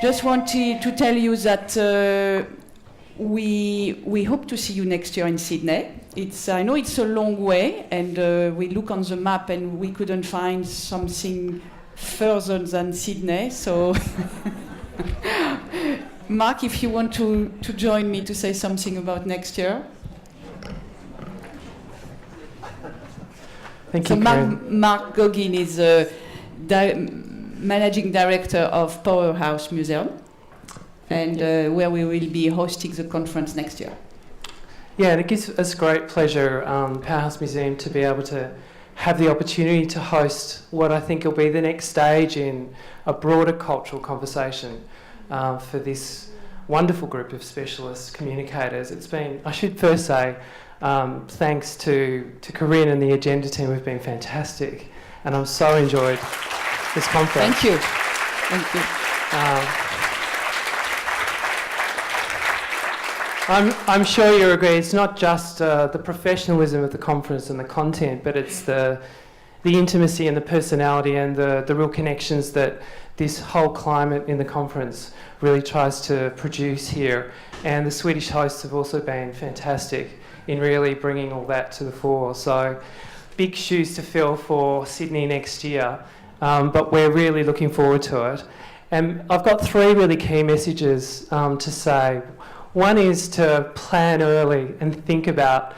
just wanted to tell you that we hope to see you next year in Sydney. I know it's a long way, and we look on the map and we couldn't find something further than Sydney. So, Mark, if you want to join me to say something about next year. Thank you, Mark Goggin is managing director of Powerhouse Museum, and where we will be hosting the conference next year. Yeah, and it gives us great pleasure, Powerhouse Museum, to be able to have the opportunity to host what I think will be the next stage in a broader cultural conversation for this wonderful group of specialist communicators. It's been, I should first say, thanks to Corinne and the Agenda team, have been fantastic, and I've so enjoyed this conference. Thank you. Thank you. I'm sure you agree, it's not just the professionalism of the conference and the content, but it's the intimacy and the personality and the real connections that this whole climate in the conference really tries to produce here. And the Swedish hosts have also been fantastic in really bringing all that to the fore. So big shoes to fill for Sydney next year, but we're really looking forward to it. And I've got three really key messages to say. One is to plan early and think about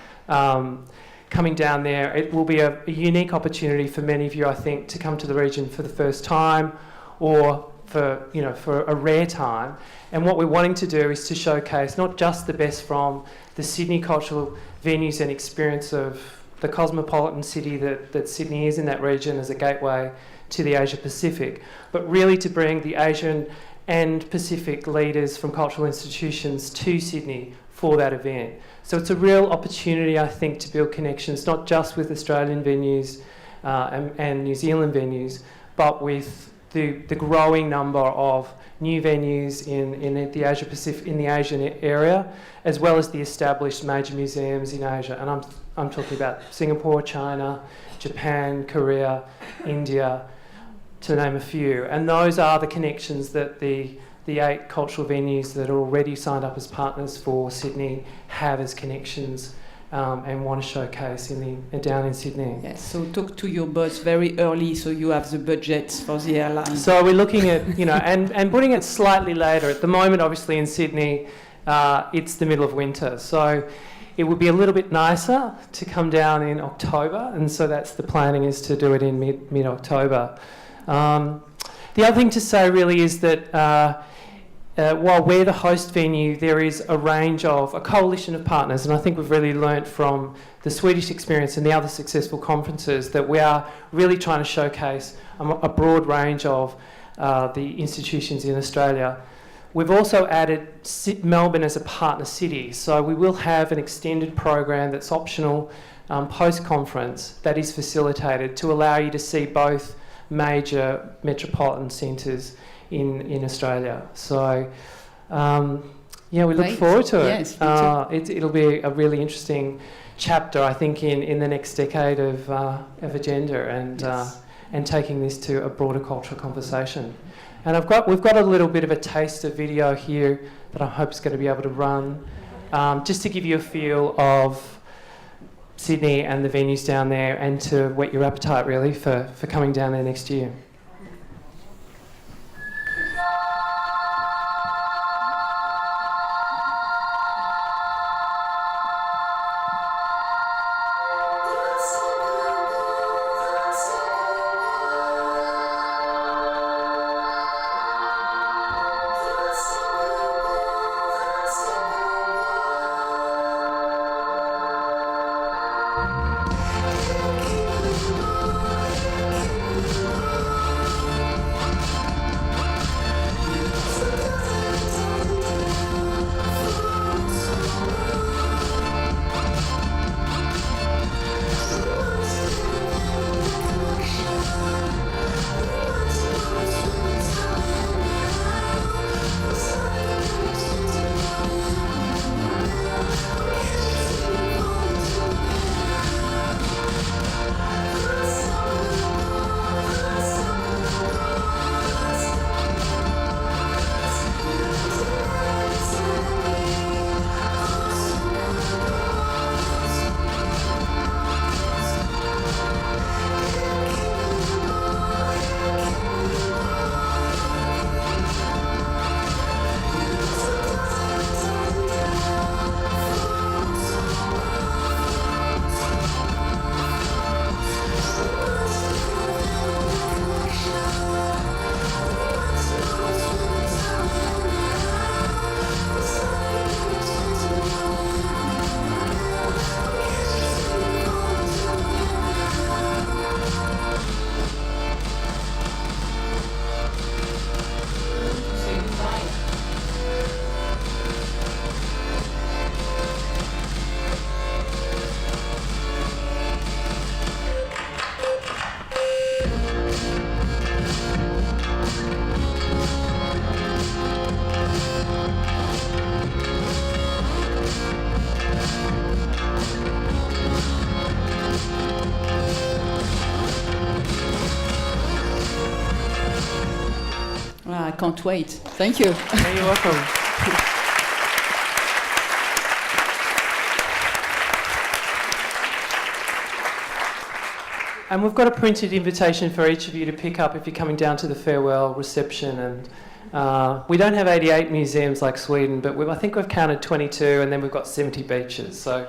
coming down there. It will be a unique opportunity for many of you, I think, to come to the region for the first time, or for a rare time. And what we're wanting to do is to showcase not just the best from the Sydney cultural venues and experience of the cosmopolitan city that Sydney is in that region as a gateway to the Asia Pacific, but really to bring the Asian and Pacific leaders from cultural institutions to Sydney for that event. So it's a real opportunity, I think, to build connections, not just with Australian venues and New Zealand venues, but with the growing number of new venues in the Asia Pacific, in the Asian area, as well as the established major museums in Asia. And I'm talking about Singapore, China, Japan, Korea, India, to name a few. And those are the connections that the 8 cultural venues that are already signed up as partners for Sydney have as connections and want to showcase down in Sydney. Yes, so talk to your boss very early so you have the budgets for the airline. So we're looking at, and putting it slightly later. At the moment, obviously, in Sydney, it's the middle of winter. So it would be a little bit nicer to come down in October, and so that's the planning, is to do it in mid-October. The other thing to say really is that while we're the host venue, there is a coalition of partners, and I think we've really learnt from the Swedish experience and the other successful conferences that we are really trying to showcase a broad range of the institutions in Australia. We've also added Melbourne as a partner city, so we will have an extended program that's optional post-conference that is facilitated to allow you to see both major metropolitan centres in Australia. So, we look forward to it. Yes, it'll be a really interesting chapter, I think, in the next decade of Agenda and taking this to a broader cultural conversation. And we've got a little bit of a taster video here that I hope is going to be able to run, just to give you a feel of Sydney and the venues down there, and to whet your appetite really for coming down there next year. I can't wait. Thank you. Yeah, you're welcome. And we've got a printed invitation for each of you to pick up if you're coming down to the farewell reception. And we don't have 88 museums like Sweden, but I think we've counted 22, and then we've got 70 beaches. So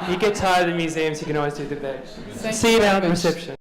you get tired of the museums, you can always do the beach. See you down at the reception.